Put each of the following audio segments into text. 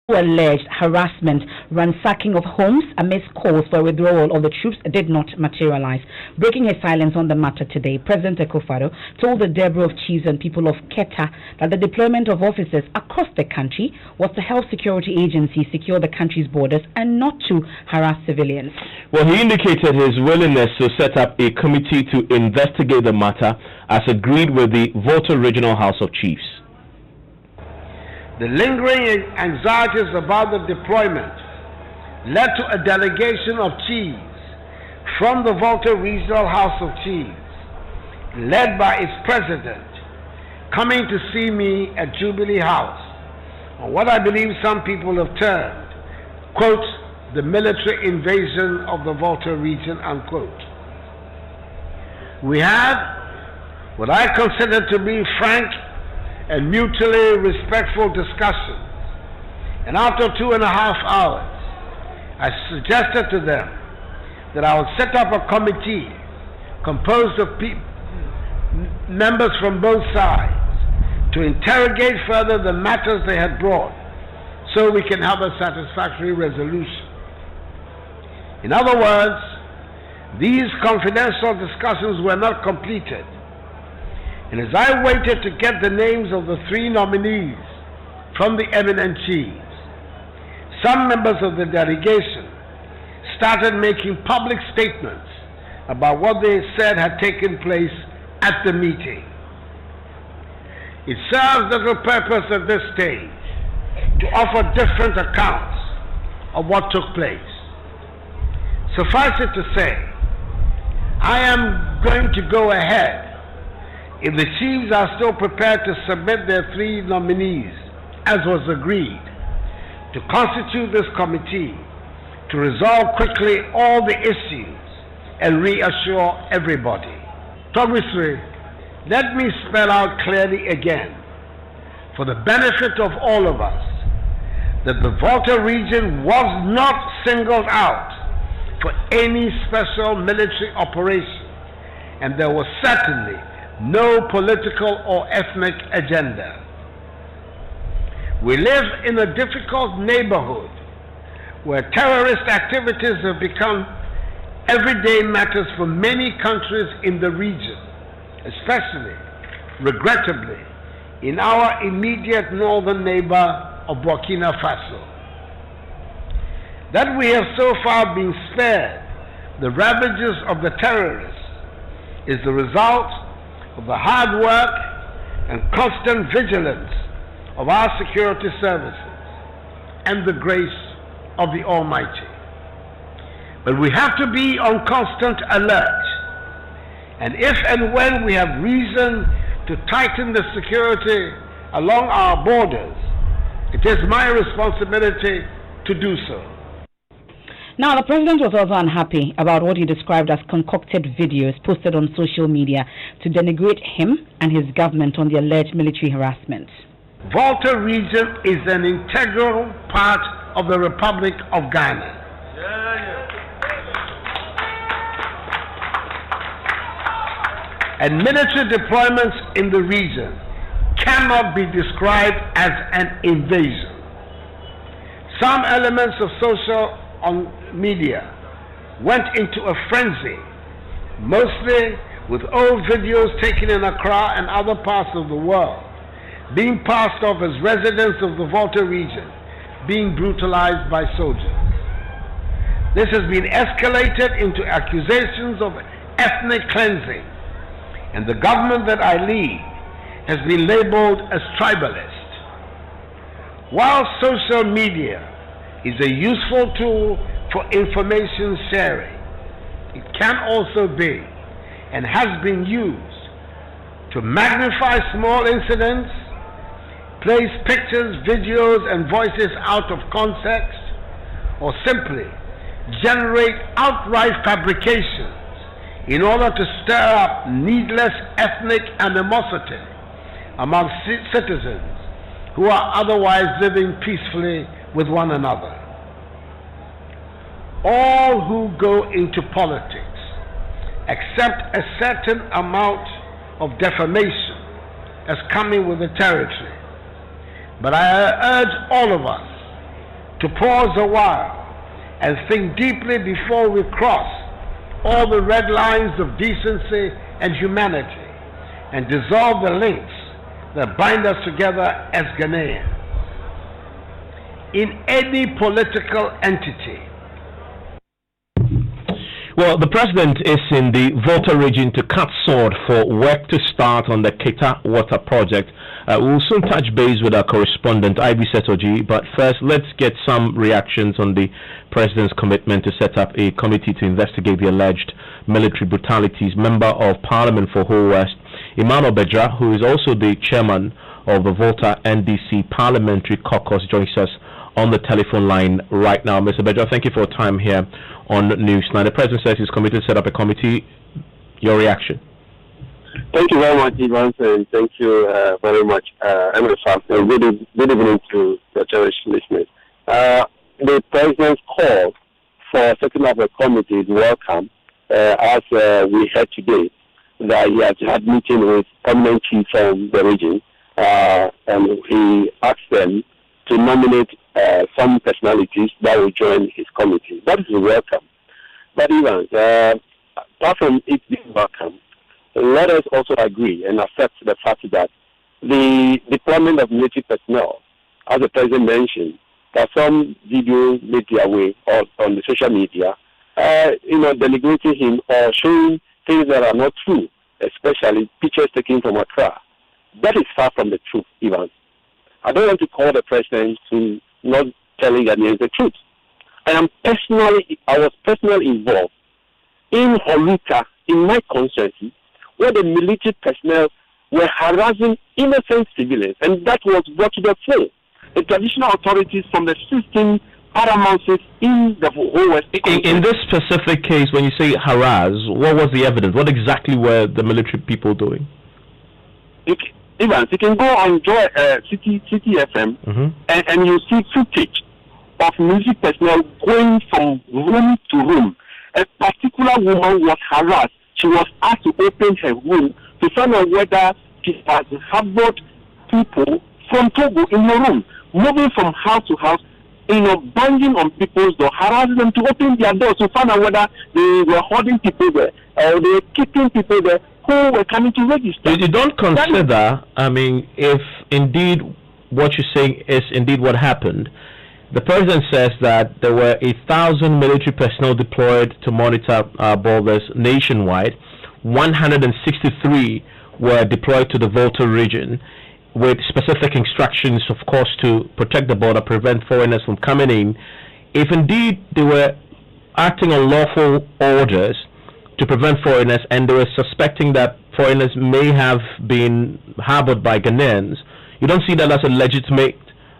alleged harassment, ransacking of homes amidst calls for withdrawal of the troops did not materialize. Breaking his silence on the matter today, President Akufo-Addo told the Deborah of Chiefs and people of Keta that the deployment of officers across the country was to help security agencies secure the country's borders and not to harass civilians. Well, he indicated his willingness to set up a committee to investigate the matter as agreed with the Volta Regional House of Chiefs. The lingering anxieties about the deployment led to a delegation of chiefs from the Volta Regional House of Chiefs, led by its president, coming to see me at Jubilee House on what I believe some people have termed, quote, the military invasion of the Volta region, unquote. We had what I consider to be frank and mutually respectful discussions, and after 2.5 hours I suggested to them that I would set up a committee composed of members from both sides to interrogate further the matters they had brought so we can have a satisfactory resolution. In other words, these confidential discussions were not completed. And as I waited to get the names of the 3 nominees from the eminent chiefs, some members of the delegation started making public statements about what they said had taken place at the meeting. It serves little purpose at this stage to offer different accounts of what took place. Suffice it to say, I am going to go ahead if the chiefs are still prepared to submit their 3 nominees, as was agreed, to constitute this committee to resolve quickly all the issues and reassure everybody. Obviously, let me spell out clearly again, for the benefit of all of us, that the Volta region was not singled out for any special military operation, and there was certainly no political or ethnic agenda. We live in a difficult neighborhood where terrorist activities have become everyday matters for many countries in the region, especially, regrettably, in our immediate northern neighbor of Burkina Faso. That we have so far been spared the ravages of the terrorists is the result of the hard work and constant vigilance of our security services and the grace of the Almighty. But we have to be on constant alert, and if and when we have reason to tighten the security along our borders, it is my responsibility to do so. Now, the president was also unhappy about what he described as concocted videos posted on social media to denigrate him and his government on the alleged military harassment. Volta region is an integral part of the Republic of Ghana. And military deployments in the region cannot be described as an invasion. Some elements of social media went into a frenzy, mostly with old videos taken in Accra and other parts of the world being passed off as residents of the Volta region being brutalized by soldiers. This has been escalated into accusations of ethnic cleansing, and the government that I lead has been labeled as tribalist. While social media is a useful tool for information sharing, it can also be and has been used to magnify small incidents, place pictures, videos, and voices out of context, or simply generate outright fabrications in order to stir up needless ethnic animosity among citizens who are otherwise living peacefully with one another. All who go into politics accept a certain amount of defamation as coming with the territory. But I urge all of us to pause a while and think deeply before we cross all the red lines of decency and humanity and dissolve the links that bind us together as Ghanaians. In any political entity. Well, the president is in the Volta region to cut sword for work to start on the Keta water project. We'll soon touch base with our correspondent, Ivy Setoji, but first let's get some reactions on the president's commitment to set up a committee to investigate the alleged military brutalities. Member of Parliament for Whole West, Emmanuel Bedra, who is also the chairman of the Volta NDC Parliamentary Caucus, joins us on the telephone line right now. Mr. Bedra, thank you for your time here on News. Now, the president says he's committed to set up a committee. Your reaction? Thank you very much, Evans, and thank you very much, Emefa. Good evening to the cherished listeners. The president's call for setting up a committee is welcome, as we heard today that he has had meeting with prominent chiefs from the region, and he asked them to nominate some personalities that will join his committee. That is welcome. But Evans, apart from it being welcome, let us also agree and accept the fact that the deployment of military personnel, as the president mentioned, that some videos made their way on the social media, delegating him or showing things that are not true, especially pictures taken from Accra. That is far from the truth, Evans. I don't want to call the president to not telling Ghanaians the truth. I was personally involved in Holika, in my constituency, where the military personnel were harassing innocent civilians, and that was brought to the fore. The traditional authorities from the 16 paramounts in the whole West. In this specific case, when you say harass, what was the evidence? What exactly were the military people doing? Evans, you can go on City FM, and you see footage of military personnel going from room to room. A particular woman was harassed. She was asked to open her room to find out whether she has harbored people from Togo in her room, moving from house to house, banging on people's door, harassing them to open their doors to find out whether they were holding people there or they were keeping people there who were coming to register. You don't consider, if indeed what you're saying is indeed what happened. The president says that there were 1,000 military personnel deployed to monitor borders nationwide. 163 were deployed to the Volta region with specific instructions, of course, to protect the border, prevent foreigners from coming in. If indeed they were acting on lawful orders to prevent foreigners, and they were suspecting that foreigners may have been harbored by Ghanaians, you don't see that as a legitimate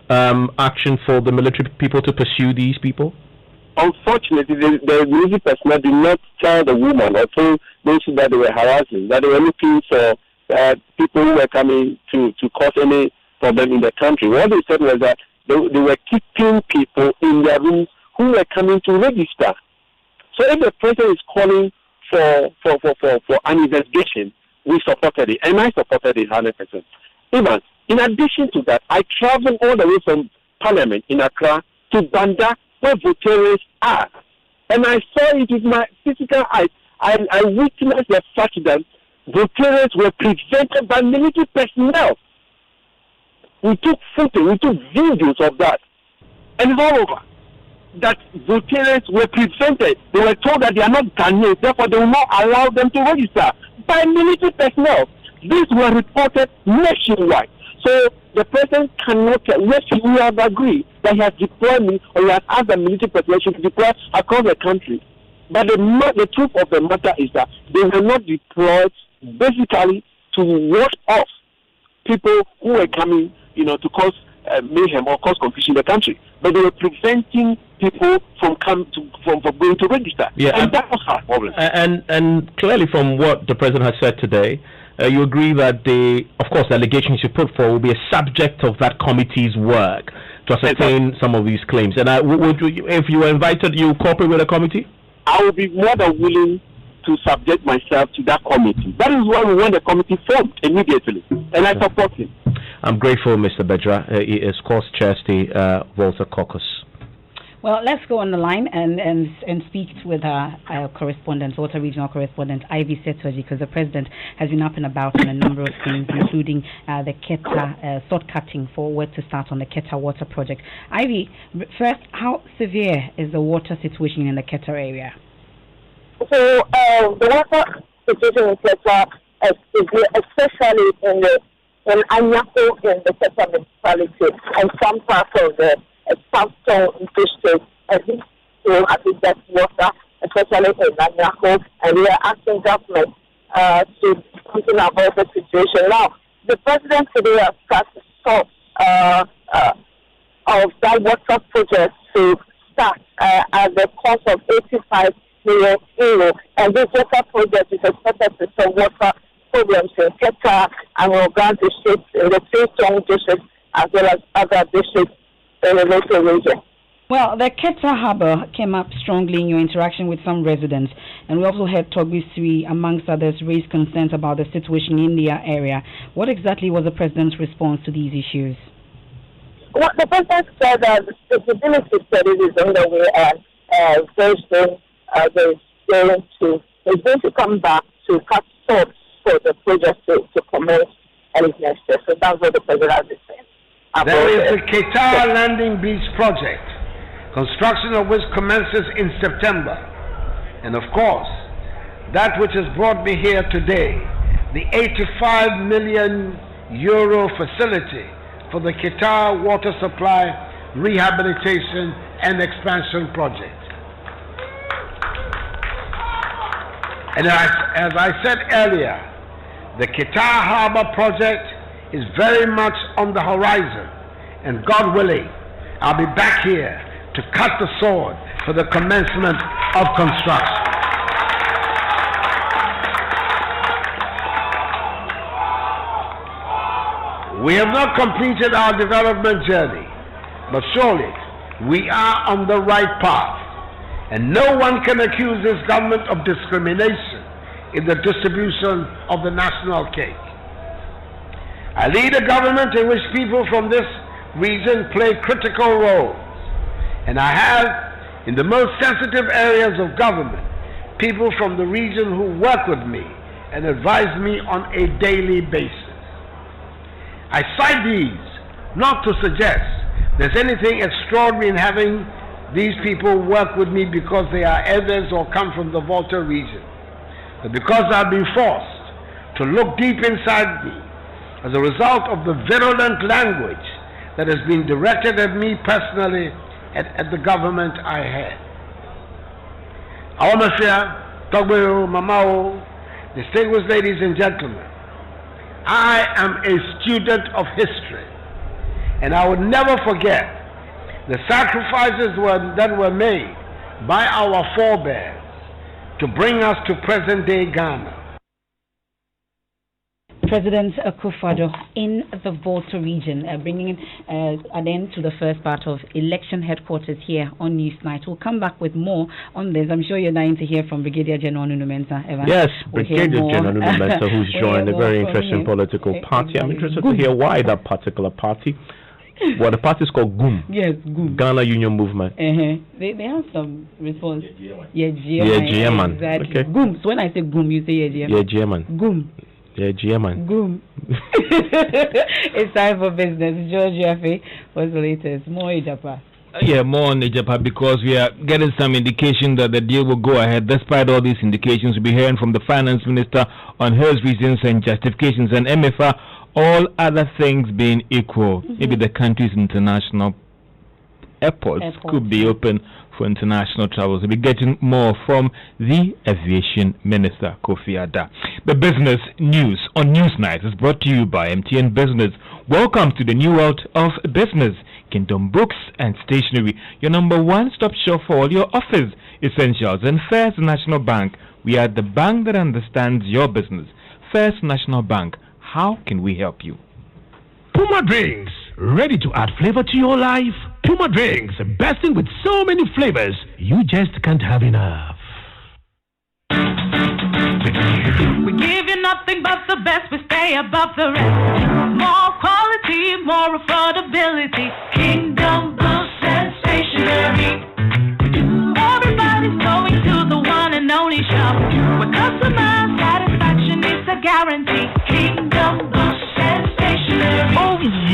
action for the military people to pursue these people? Unfortunately, the military personnel did not tell the woman or told those that they were harassing, that they were looking for people who were coming to cause any problem in the country. What they said was that they were keeping people in their rooms who were coming to register. So if the president is calling for an investigation, we supported it, and I supported it 100%. Even in addition to that, I traveled all the way from Parliament in Accra to Banda, where voters are, and I saw it with my physical eyes. I witnessed the fact that voters were prevented by military personnel. We took photos, we took videos of that, and it's all over. That voters were prevented. They were told that they are not Ghanaians, therefore they will not allow them to register by military personnel. These were reported nationwide. So the president cannot, yes, we have agreed that he has deployed me, or he has asked the military personnel to deploy across the country. But the truth of the matter is that they were not deployed basically to ward off people who were coming, to cause mayhem or cause confusion in the country. But they were preventing people from going to register. Yeah, and that was our problem. And clearly from what the president has said today, you agree that the allegations you put forward will be a subject of that committee's work to ascertain some of these claims. And if you were invited, you cooperate with the committee? I will be more than willing to subject myself to that committee. That is why we want the committee formed immediately, and I support him. I'm grateful, Mr. Bedra. He is course chairs the Volta Caucus. Well, let's go on the line and speak with our correspondent, Water Regional Correspondent, Ivy Setoji, because the President has been up and about on a number of things, including the Keta sword cutting for where to start on the Keta water project. Ivy, first, how severe is the water situation in the Keta area? So the water situation in Keta is severe, especially in Anyako in the Keta municipality and some parts of the Southern district, and this will have to get water, especially in Anyako, and we are asking government to do something about the situation. Now, the president today has cut short of that water project to start at the cost of 85 million euro, and this water project is expected to solve water problems in Keta and Ogan districts, in the three strong districts, as well as other districts in the local region. Well, the Keta Harbour came up strongly in your interaction with some residents, and we also heard Togbisri, amongst others, raise concerns about the situation in the area. What exactly was the President's response to these issues? Well, the President said that the feasibility study is underway, and very soon he's going to come back to cut short for the project to commence early next year. So that's what the President has been saying. There is the Keta Landing Beach project, construction of which commences in September. And of course, that which has brought me here today, the 85 million euro facility for the Keta water supply rehabilitation and expansion project. And as I said earlier, the Keta Harbour project is very much on the horizon, and God willing, I'll be back here to cut the sword for the commencement of construction. We have not completed our development journey, but surely we are on the right path, and no one can accuse this government of discrimination in the distribution of the national cake. I lead a government in which people from this region play critical roles, and I have, in the most sensitive areas of government, people from the region who work with me and advise me on a daily basis. I cite these not to suggest there's anything extraordinary in having these people work with me because they are elders or come from the Volta region, but because I've been forced to look deep inside me as a result of the virulent language that has been directed at me personally at the government I had. Awamafia, Togbeo, Mamao, distinguished ladies and gentlemen, I am a student of history, and I will never forget the sacrifices that were made by our forebears to bring us to present-day Ghana. President Akufo-Addo in the Volta region, bringing an end to the first part of election headquarters here on Newsnight. We'll come back with more on this. I'm sure you're dying to hear from Brigadier General Mensah Emefa. Yes, Brigadier General Mensah, who's joined a very interesting political party. I'm interested to hear why that particular party. Well, the party is called GUM. Yes, GUM. Ghana Union Movement. They have some response. Yeah, GM. Exactly. Okay. GUM. So when I say GUM, you say yeah, GM. GUM. Yeah, GM. GUM. It's time for business. George Jaffe, what's the latest? More Ijapa. Yeah, more on Ijapa, because we are getting some indication that the deal will go ahead. Despite all these indications, we'll be hearing from the finance minister on his reasons and justifications, and Emefa, all other things being equal. Maybe the country's international airports could be open for international travels. We'll be getting more from the aviation minister, Kofi Adda. The business news on Newsnight is brought to you by MTN Business. Welcome to the new world of business. Kingdom Books and Stationery, your number one stop shop for all your office essentials. And First National Bank, we are the bank that understands your business. First National Bank, how can we help you? Puma Drinks, ready to add flavor to your life? Puma Drinks, bursting with so many flavors, you just can't have enough. We give you nothing but the best, we stay above the rest. More quality, more affordability. Kingdom Books and Stationery.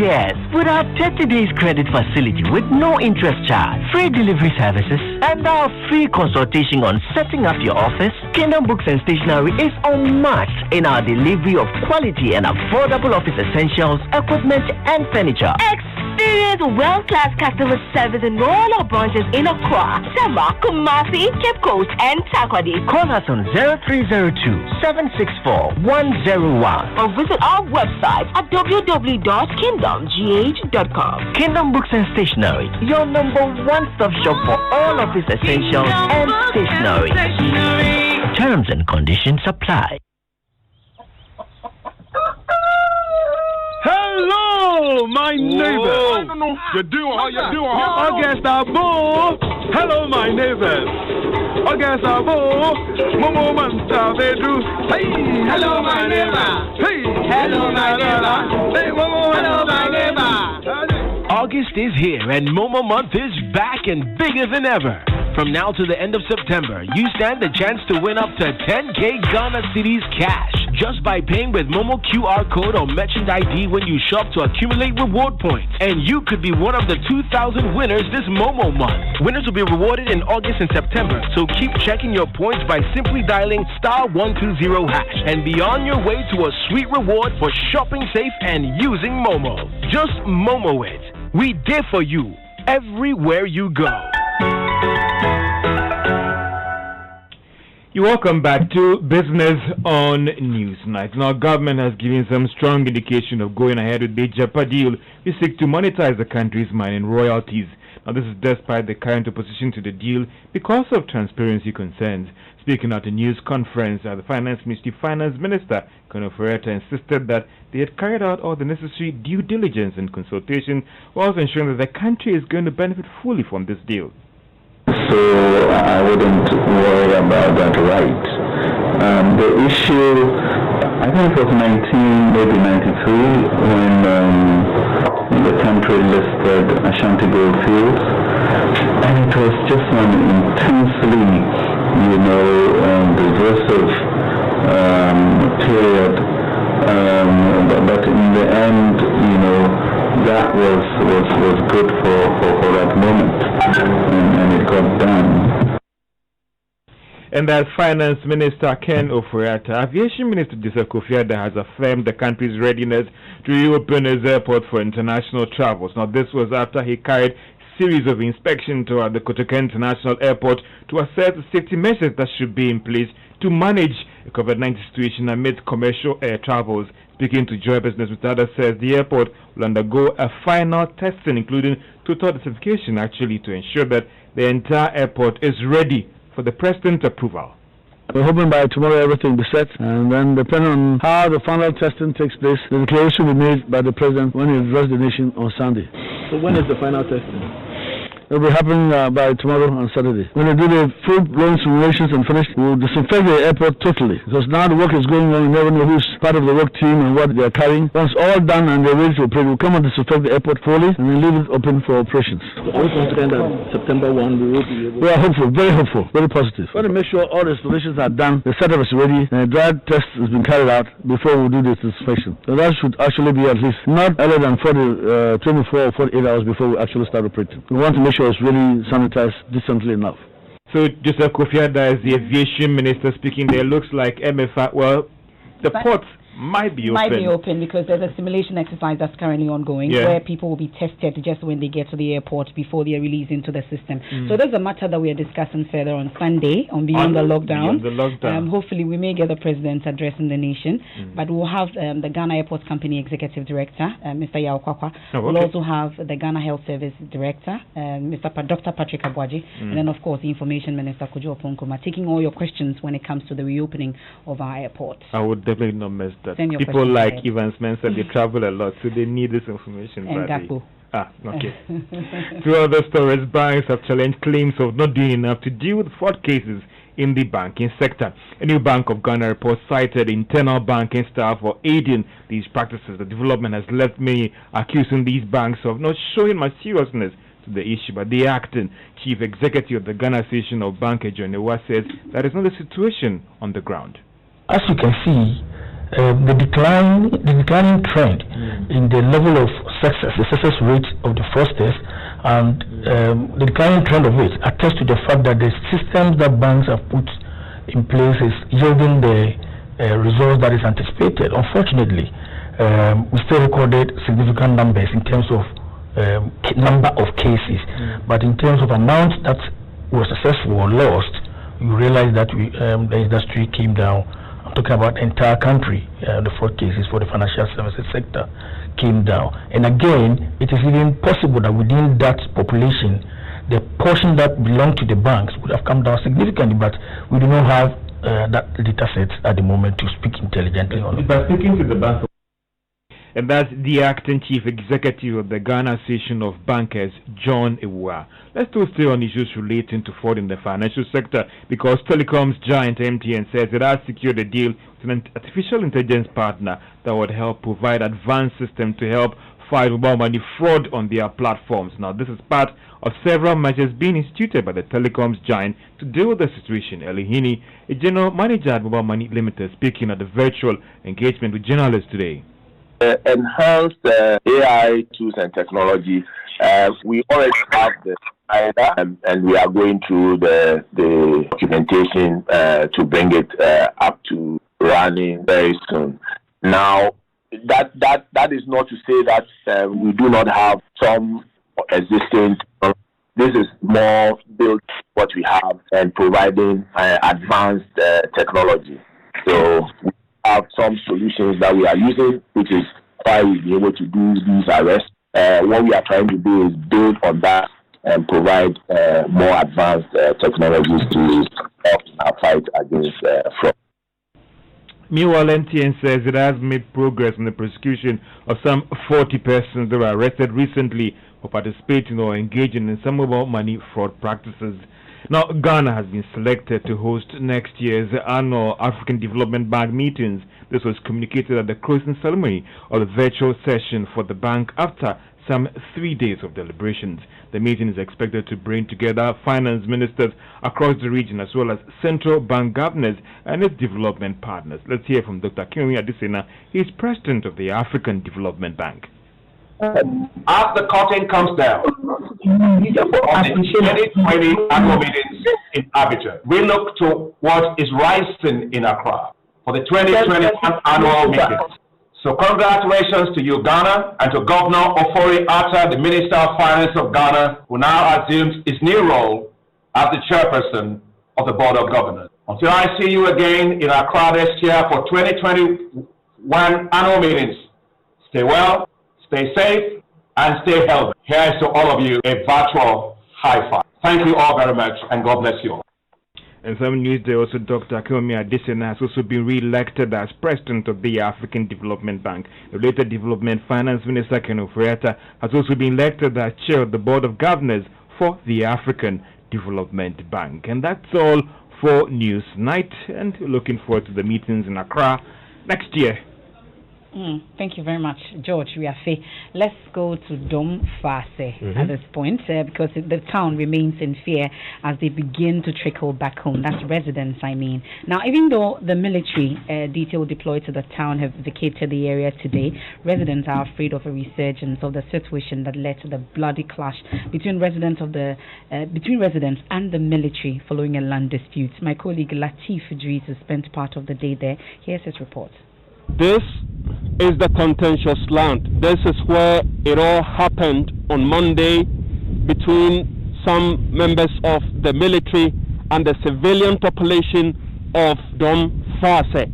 Yes, with our 30 days credit facility with no interest charge, free delivery services, and our free consultation on setting up your office, Kingdom Books and Stationery is unmatched in our delivery of quality and affordable office essentials, equipment, and furniture. Experience world-class customer service in all our branches in Accra, Tema, Kumasi, Cape Coast, and Takoradi. Call us on 0302-764-101 or visit our website at www.kingdomgh.com. Kingdom Books and Stationery, your number one stop shop for all office essentials and stationery. Terms and conditions apply. Hello, my neighbors. You doing? August Abo. Hello, my neighbors. August Abo. Momo Manta Vedu. Hey, hello, my neighbor. Hey, hello, my neighbor. Hey, Momo, hello, my neighbor. August is here and Momo Month is back and bigger than ever. From now to the end of September, you stand the chance to win up to 10K Ghana Cedis cash just by paying with Momo QR code or merchant ID when you shop to accumulate reward points. And you could be one of the 2,000 winners this Momo month. Winners will be rewarded in August and September, so keep checking your points by simply dialing *120# and be on your way to a sweet reward for shopping safe and using Momo. Just Momo it. We dare for you everywhere you go. You're welcome back to Business on Newsnight. Now, government has given some strong indication of going ahead with the JAPA deal. We seek to monetize the country's mining royalties. Now, this is despite the current opposition to the deal because of transparency concerns. Speaking at a news conference at the Finance Ministry, Finance Minister Colonel Ferreira insisted that they had carried out all the necessary due diligence and consultation whilst ensuring that the country is going to benefit fully from this deal. So I wouldn't worry about that right. The issue, I think it was 1993 when the country listed Ashanti Gold Fields, and it was just an intensely, divisive period. But in the end, that was good for that moment, and it got done. And as Finance Minister Ken Oforiatta, Aviation Minister Joseph Kofi Adda has affirmed the country's readiness to reopen its airport for international travels. Now, this was after he carried series of inspections toward the Kotoka International Airport to assess the safety measures that should be in place to manage the COVID-19 situation amid commercial air travels. Speaking to Joy Business, Mr. Adda says the airport will undergo a final testing, including total desinfection, to ensure that the entire airport is ready for the President's approval. We're hoping by tomorrow everything will be set, and then depending on how the final testing takes place, the declaration will be made by the President when he addresses the nation on Sunday. So when is the final testing? It will be happening by tomorrow on Saturday. When they do the full-blown simulations and finish, we will disinfect the airport totally. Because now the work is going on, we never know who's part of the work team and what they're carrying. Once all done and they're ready to operate, we'll come and disinfect the airport fully and then leave it open for operations. So are we confident that September 1 we will be able to... We are hopeful, very hopeful, very positive. We want to make sure all the installations are done, the setup is ready, and the dry test has been carried out before we do the disinfection. So that should actually be at least not earlier than 24 or 48 hours before we actually start operating. We want to make sure it's really sanitized decently enough. So Joseph Kofi Adda is the aviation minister speaking there. Looks like Emefa, the ports might be open because there's a simulation exercise that's currently ongoing where people will be tested just when they get to the airport before they are released into the system. So there's a matter that we are discussing further on Sunday on Beyond the Lockdown. Hopefully we may get the President addressing the nation, but we'll have the Ghana Airport Company Executive Director, Mr. Yao Kwakwa. We'll also have the Ghana Health Service Director, Dr. Patrick Abwaji, and then of course the Information Minister Kojo Oponkoma, taking all your questions when it comes to the reopening of our airport. I would definitely not miss that. People like Evans Mensah, they travel a lot, so they need this information. Okay. Two other stories, banks have challenged claims of not doing enough to deal with fraud cases in the banking sector. A new Bank of Ghana report cited internal banking staff for aiding these practices. The development has left many accusing these banks of not showing much seriousness to the issue, but the acting chief executive of the Ghana Association of Bankers, John Ewa, says that is not the situation on the ground. As you can see, the declining trend in the level of success, the success rate of the fraudsters, and the declining trend of it attests to the fact that the systems that banks have put in place is yielding the results that is anticipated. Unfortunately, we still recorded significant numbers in terms of number of cases, but in terms of amounts that were successful or lost, you realize that the industry came down. I'm talking about the entire country. The fraud cases for the financial services sector came down. And again, it is even possible that within that population, the portion that belonged to the banks would have come down significantly, but we do not have that data set at the moment to speak intelligently on it. By speaking to the bank, and that's the acting chief executive of the Ghana Association of Bankers, John Ewua. Let's still stay on issues relating to fraud in the financial sector, because telecoms giant MTN says it has secured a deal with an artificial intelligence partner that would help provide advanced systems to help fight mobile money fraud on their platforms. Now, this is part of several measures being instituted by the telecoms giant to deal with the situation. Elihini, a general manager at Mobile Money Limited, speaking at the virtual engagement with journalists today. Enhanced AI tools and technology. We already have the and we are going through the documentation to bring it up to running very soon. Now, that is not to say that we do not have some existing. This is more built what we have and providing advanced technology. So we have some solutions that we are using, which is why we'll be able to do these arrests. What we are trying to do is build on that and provide more advanced technologies to help in our fight against fraud. Meanwhile, MTN says it has made progress in the prosecution of some 40 persons that were arrested recently for participating or engaging in some mobile money fraud practices. Now, Ghana has been selected to host next year's annual African Development Bank meetings. This was communicated at the closing ceremony of the virtual session for the bank after some 3 days of deliberations. The meeting is expected to bring together finance ministers across the region as well as central bank governors and its development partners. Let's hear from Dr. Kemi Adesina. He is president of the African Development Bank. As the curtain comes down on the 2020 annual meetings in Abidjan, we look to what is rising in Accra for the 2021 annual meetings. So congratulations to you, Ghana, and to Governor Ofori Atta, the Minister of Finance of Ghana, who now assumes his new role as the chairperson of the Board of Governors. Until I see you again in Accra this year for 2021 annual meetings, stay well, stay safe, and stay healthy. Here is to all of you a virtual high five. Thank you all very much, and God bless you all. In some news, there also Dr. Kemi Adesina has also been re-elected as president of the African Development Bank. The later Development Finance Minister Ken Ofori-Atta has also been elected as chair of the Board of Governors for the African Development Bank. And that's all for News Night, and looking forward to the meetings in Accra next year. Thank you very much, George Riafe. Let's go to Dom Fase at this point because the town remains in fear as they begin to trickle back home. That's residents, I mean. Now, even though the military detail deployed to the town have vacated the area today, residents are afraid of a resurgence of the situation that led to the bloody clash between residents and the military following a land dispute. My colleague Latif Idris has spent part of the day there. Here's his report. This is the contentious land. This is where it all happened on Monday between some members of the military and the civilian population of Dom Fase.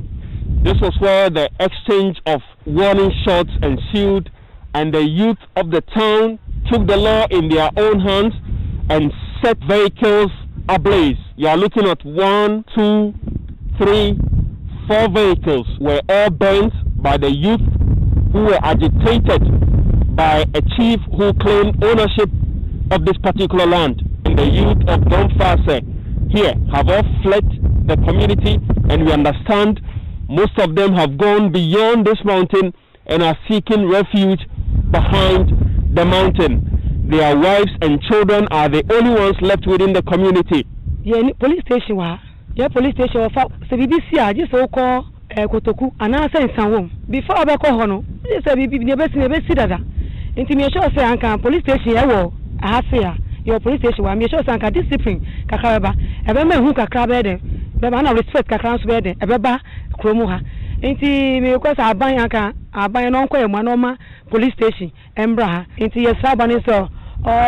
This was where the exchange of warning shots ensued, and the youth of the town took the law in their own hands and set vehicles ablaze. You are looking at 1, 2, 3, 4 vehicles were all burnt by the youth who were agitated by a chief who claimed ownership of this particular land. And the youth of Dom Fase here have all fled the community, and we understand most of them have gone beyond this mountain and are seeking refuge behind the mountain. Their wives and children are the only ones left within the community. Yeah, police station. Yeah, police station. So BBC, I just so call kotoku anasa nsanwo before abeko ho no say bibi ne besi dada nti me sure say anka police station e wo ahase a your police station wa me sure say anka discipline kakaraba ebe ma hu kakaraba de be ba na respect kakran so be de ebe ba kromu ha nti me ko sa aban anka aban no nko emu anoma police station embra ha nti yes abani so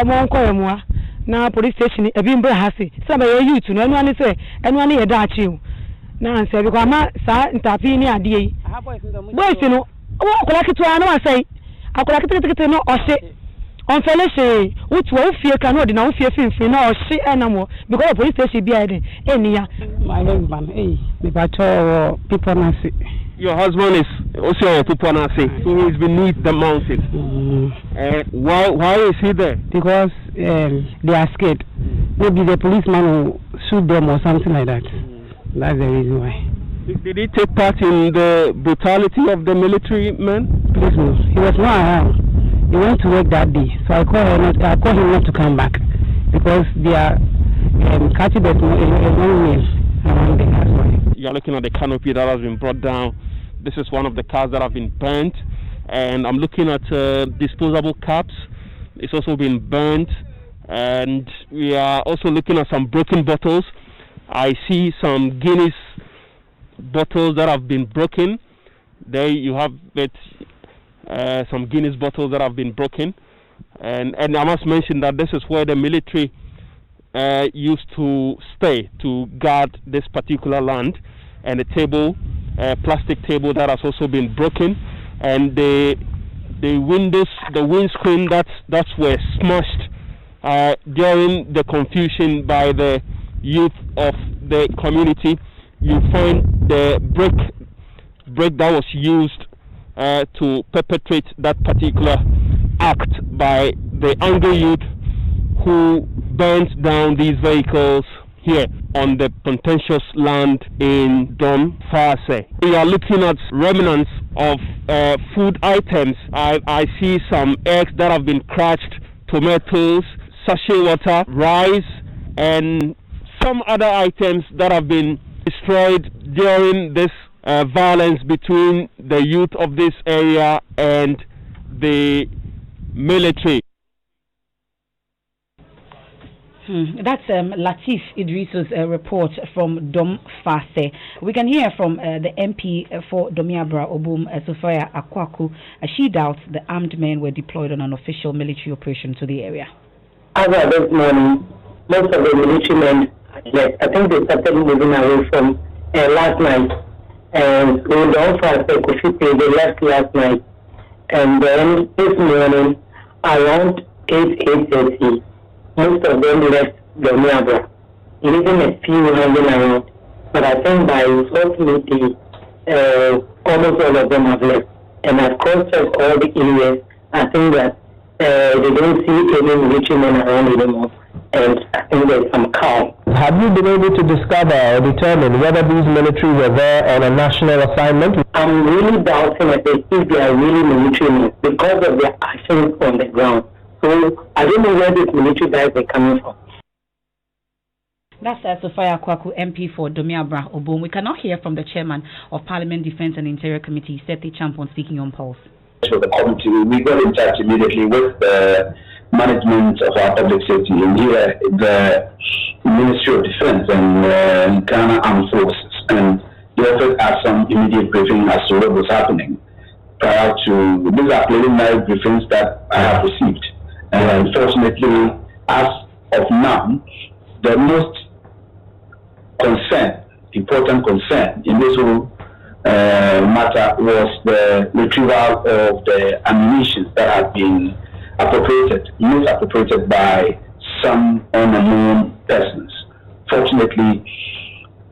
mo nko emu na police station ebi mbra ha se say be youth no enu ani say enu ani ye da achi na anse bi kwa ma sa ntafi ni ade yi boys no wo akola kitwa na say akola kitikiti no ose on feleche utu wo fie ka no de na wo fie finfin na ose enamo because police station bi ade enia my husband me pato people na say your husband is also people na say so he's beneath the mountain. Why is he there? Because they are scared. Maybe the policeman will shoot them or something like that. That's the reason why. Did he take part in the brutality of the military men? Please no. He was not around. He went to work that day. So I called him not to come back because they are catching the long way around the car. You're looking at the canopy that has been brought down. This is one of the cars that have been burnt. And I'm looking at disposable caps. It's also been burnt. And we are also looking at some broken bottles. I see some Guinness bottles that have been broken. There you have it, some Guinness bottles that have been broken. And I must mention that this is where the military used to stay to guard this particular land. And the table, plastic table that has also been broken. And the windows, the windscreen that were smashed during the confusion by the youth of the community. You find the brick that was used to perpetrate that particular act by the angry youth who burnt down these vehicles here on the contentious land in Dom Farse. We are looking at remnants of food items. I see some eggs that have been crushed, tomatoes, sachet water, rice, and some other items that have been destroyed during this violence between the youth of this area and the military. That's Latif Idris's report from Dom Fase. We can hear from the MP for Domiabra Obum, Sophia Akwaku. She doubts the armed men were deployed on an official military operation to the area. As of this morning, most of the military men left. I think they started moving away from last night. And with Dom Fase, they left last night. And then this morning, around 8:30, most of them left Domiabra, leaving a few hanging around. But I think by ultimately, almost all of them have left. And I've cross-checked all the areas. I think that they don't see any military men around anymore. And I think there's some calm. Have you been able to discover or determine whether these military were there on a national assignment? I'm really doubting that if they are really military men because of their actions on the ground. So I don't know where these military guys are coming from. That's Sophia Akwaku, MP for Domiabra Obum. We cannot hear from the chairman of Parliament Defence and Interior Committee, Seti Champon, speaking on Pulse. For the committee, we got in touch immediately with the management of our public safety in here, the Ministry of Defence and Ghana Armed Forces, and they offered us some immediate briefing as to what was happening prior to. These are preliminary briefings that I have received. And unfortunately, as of now, the most important concern in this whole matter was the retrieval of the ammunition that had been misappropriated by some unknown persons. Fortunately,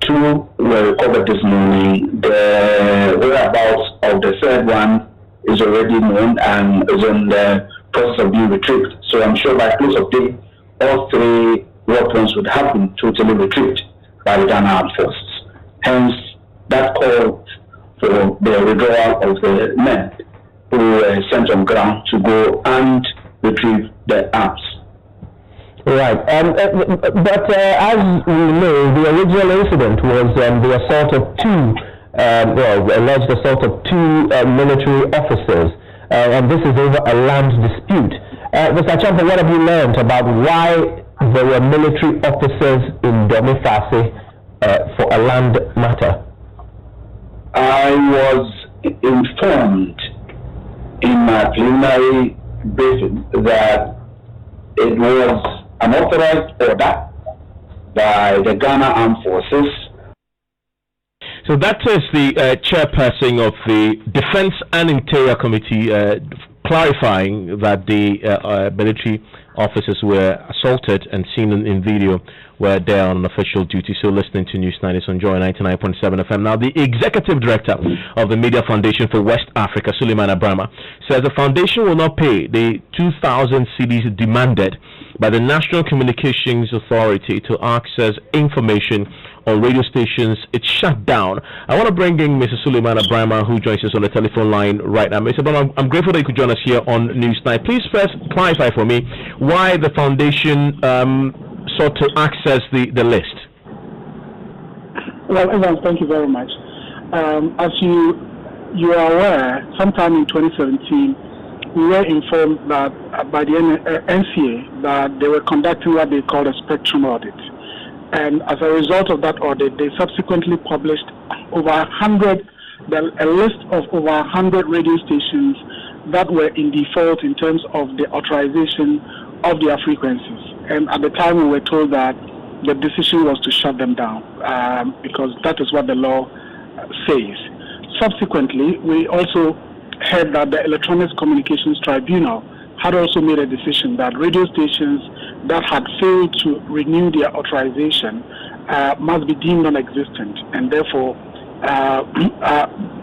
2 were recovered this morning. The whereabouts of the third one is already known and is in the process of being retrieved. So I'm sure by close of day, all 3 weapons would have been totally retrieved by the Ghana Armed Forces. Hence, that called for the withdrawal of the men who were sent on ground to go and retrieve the arms. Right, but as we know, the original incident was the assault of 2 alleged assault of 2 military officers, and this is over a land dispute. Mr. Champa, what have you learned about why there were military officers in Domifase for a land matter? I was informed in my preliminary briefing that it was an authorized order by the Ghana Armed Forces. So that is the chairperson of the Defense and Interior Committee clarifying that the military officers were assaulted and seen in video were there on official duty. So listening to News 9 is on Joy 99.7 FM. Now, the executive director of the Media Foundation for West Africa, Suleiman Abrama, says the foundation will not pay the 2,000 cedis demanded by the National Communications Authority to access information on radio stations. It's shut down. I want to bring in Mr. Suleiman Abrama, who joins us on the telephone line right now. Mr. Abrama, I'm grateful that you could join us here on News 9. Please first clarify for me why the foundation sought to access the list. Well, Evans, thank you very much. As you are aware, sometime in 2017, we were informed that by the NCA that they were conducting what they called a spectrum audit. And as a result of that audit, they subsequently published a list of over 100 radio stations that were in default in terms of the authorization of their frequencies. And at the time, we were told that the decision was to shut them down because that is what the law says. Subsequently, we also heard that the Electronics Communications Tribunal had also made a decision that radio stations that had failed to renew their authorization must be deemed non-existent and therefore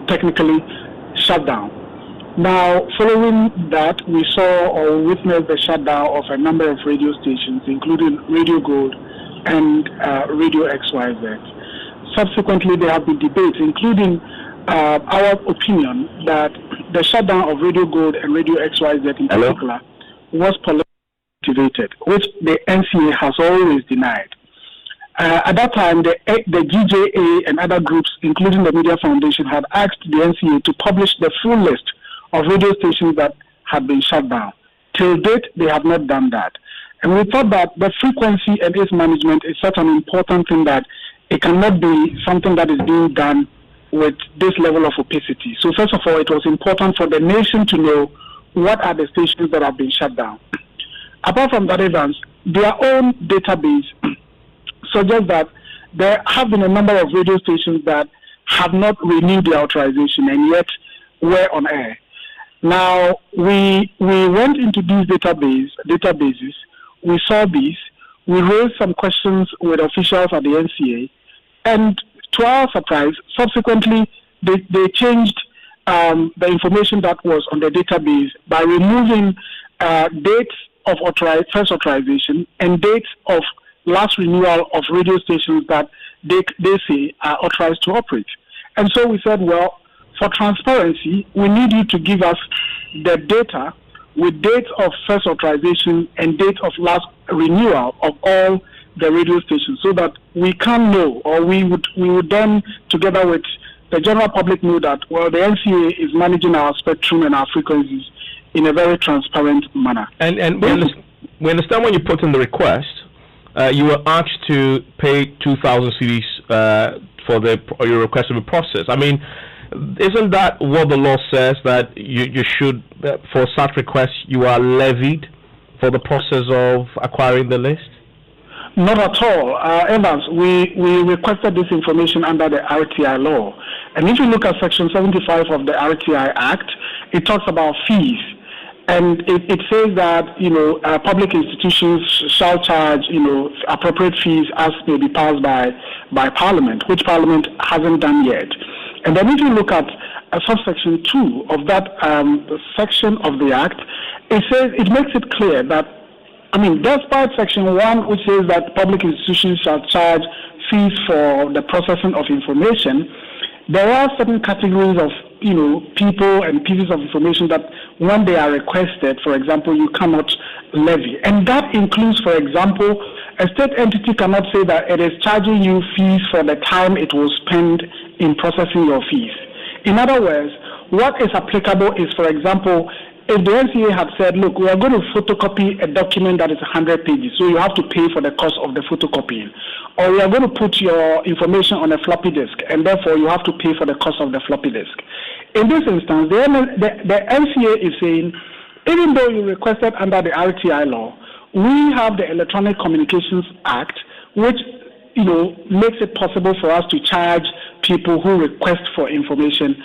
technically shut down. Now, following that, we saw or witnessed the shutdown of a number of radio stations, including Radio Gold and Radio XYZ. Subsequently, there have been debates, including our opinion that the shutdown of Radio Gold and Radio XYZ in particular was politically motivated, which the NCA has always denied. At that time, the GJA and other groups, including the Media Foundation, had asked the NCA to publish the full list of radio stations that had been shut down. Till date, they have not done that. And we thought that the frequency and its management is such an important thing that it cannot be something that is being done with this level of opacity. So first of all, it was important for the nation to know what are the stations that have been shut down. Apart from that, Evans, their own database suggests that there have been a number of radio stations that have not renewed their authorization and yet were on air. Now, we went into these databases, we saw these, we raised some questions with officials at the NCA, and to our surprise, subsequently, they changed the information that was on the database by removing dates of first authorization and dates of last renewal of radio stations that they say are authorized to operate. And so we said, well, for transparency, we need you to give us the data with dates of first authorization and dates of last renewal of all the radio stations so that we can know, or we would then, together with the general public, know that, well, the NCA is managing our spectrum and our frequencies in a very transparent manner. And we understand when you put in the request, you were asked to pay 2,000 cedis for your request to be processed. I mean, isn't that what the law says, that you should, for such requests, you are levied for the process of acquiring the list? Not at all. Evans, we requested this information under the RTI law. And if you look at Section 75 of the RTI Act, it talks about fees. And it says that, public institutions shall charge, appropriate fees as may be passed by Parliament, which Parliament hasn't done yet. And then if you look at subsection 2 of that section of the Act, it makes it clear that, despite section 1, which says that public institutions shall charge fees for the processing of information, there are certain categories of, people and pieces of information that when they are requested, for example, you cannot levy. And that includes, for example, a state entity cannot say that it is charging you fees for the time it will spend in processing your fees. In other words, what is applicable is, for example, if the NCA had said, look, we are going to photocopy a document that is 100 pages, so you have to pay for the cost of the photocopying. Or we are going to put your information on a floppy disk, and therefore you have to pay for the cost of the floppy disk. In this instance, the NCA is saying, even though you requested under the RTI law, we have the Electronic Communications Act, which makes it possible for us to charge people who request for information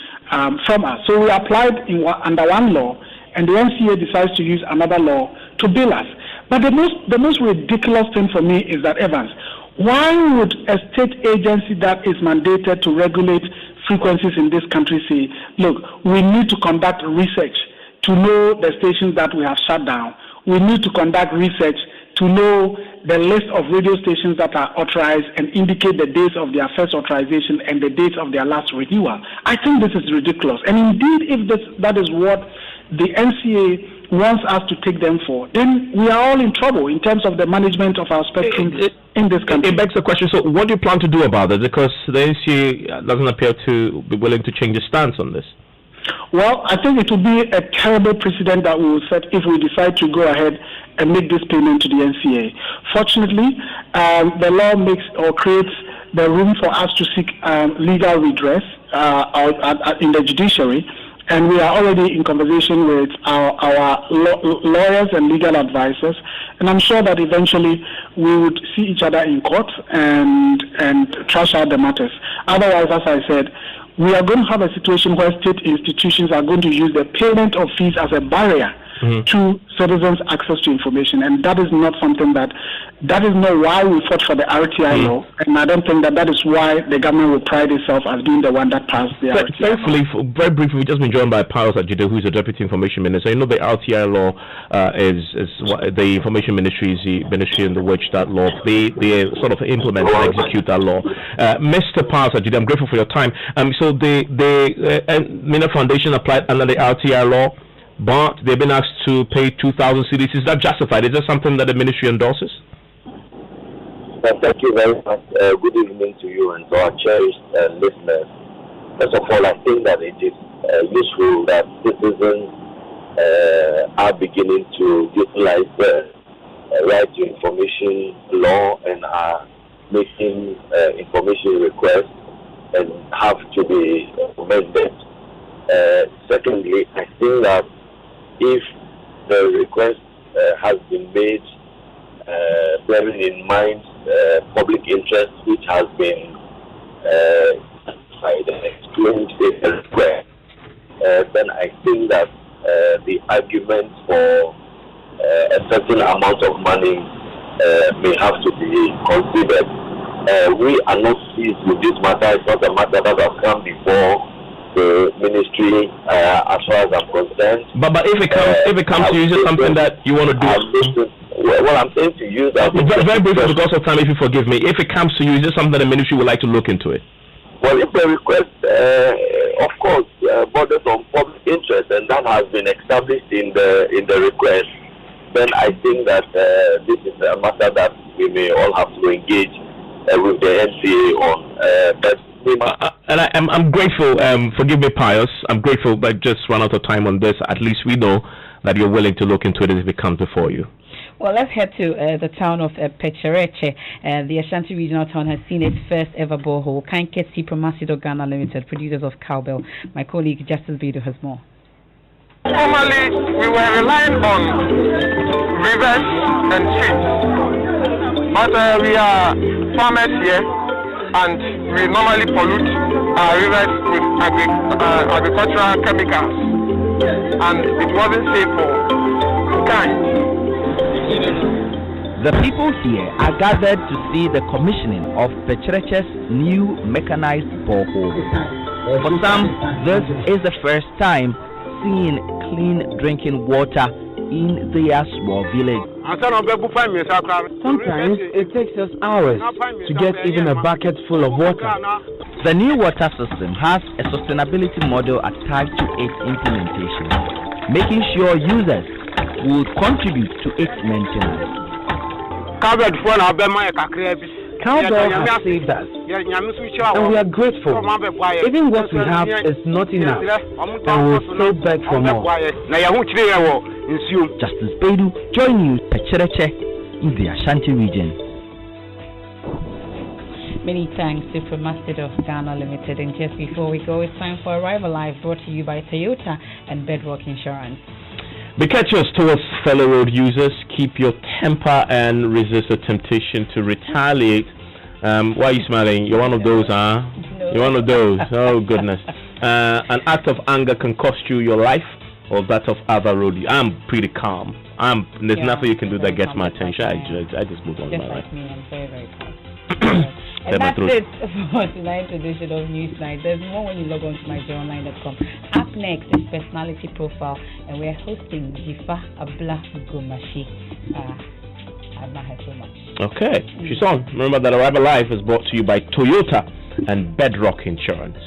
from us. So we applied under one law, and the NCA decides to use another law to bill us. But the most ridiculous thing for me is that, Evans, why would a state agency that is mandated to regulate frequencies in this country say, look, we need to conduct research to know the stations that we have shut down. We need to conduct research to know the list of radio stations that are authorized and indicate the dates of their first authorization and the dates of their last renewal. I think this is ridiculous. And indeed, if that is what the NCA wants us to take them for, then we are all in trouble in terms of the management of our spectrum in this country. It begs the question, so what do you plan to do about it? Because the NCA doesn't appear to be willing to change its stance on this. Well, I think it will be a terrible precedent that we will set if we decide to go ahead and make this payment to the NCA. Fortunately, the law creates the room for us to seek legal redress in the judiciary, and we are already in conversation with our lawyers and legal advisors, and I'm sure that eventually we would see each other in court and trash out the matters. Otherwise, as I said, we are going to have a situation where state institutions are going to use the payment of fees as a barrier to citizens' access to information, and that is not something that is not why we fought for the RTI law, and I don't think that is why the government will pride itself as being the one that passed the RTI Thankfully, very briefly, we've just been joined by Pius Ajide, who is the Deputy Information Minister. You know, the RTI law is what the Information Ministry is the ministry in which that law, they sort of implement and execute that law. Mr. Pius Ajide, I'm grateful for your time. So the Mina Foundation applied under the RTI law, but they've been asked to pay 2,000 cedis. Is that justified? Is that something that the ministry endorses? Thank you very much. Good evening to you and to our cherished listeners. First of all, I think that it is useful that citizens are beginning to utilize the right to information law and are making information requests and have to be amended. Secondly, I think that if the request has been made bearing in mind public interest, which has been explained in the request, then I think that the argument for a certain amount of money may have to be considered. We are not pleased with this matter. It's not a matter that has come before the ministry, as far as I'm concerned. But if it comes to you, is it something that you want to do? Well, I'm saying to you that very briefly, because of time, if you forgive me, if it comes to you, is it something that the ministry would like to look into it? Well, if the request, of course, borders on public interest, and that has been established in the request, then I think that this is a matter that we may all have to engage with the NCA on. And I'm grateful. Forgive me, Pius. I'm grateful, but just run out of time on this. At least we know that you're willing to look into it if it comes before you. Well, let's head to the town of Pechereche. The Ashanti Regional Town has seen its first ever borehole. Kankesi Promasido Ghana Limited, producers of cowbell. My colleague Justice Bedo has more. Formerly, we were relying on rivers and streams, but we are farmers here, and we normally pollute our rivers with agricultural chemicals, and it wasn't safe for kind. The people here are gathered to see the commissioning of Pechereche's new mechanized borehole. For some, this is the first time seeing clean drinking water in their small village. Sometimes it takes us hours to get even a bucket full of water. The new water system has a sustainability model attached to its implementation, making sure users will contribute to its maintenance. Cowbell has saved us. And we are grateful. Even what we have is not enough, and we'll still beg for more. Justice Bedu, join you, Pechereche, in the Ashanti region. Many thanks to Promasted of Ghana Limited. And just before we go, it's time for Arrival Live, brought to you by Toyota and Bedrock Insurance. Be courteous towards fellow road users. Keep your temper and resist the temptation to retaliate. Why are you smiling? You're one of those, huh? No. You're one of those. Oh, goodness. An act of anger can cost you your life or that of other road users. I'm pretty calm. There's nothing you can do that gets my attention. I just move on with my life. Just like me, I'm very, very calm. And that's it for tonight's edition of Newsnight. There's more when you log on to myjoyonline.com. Up next is Personality Profile, and we're hosting Jifa Abla Gomashi. I admire her so much. Okay, she's on. Remember that Arrival Live is brought to you by Toyota and Bedrock Insurance.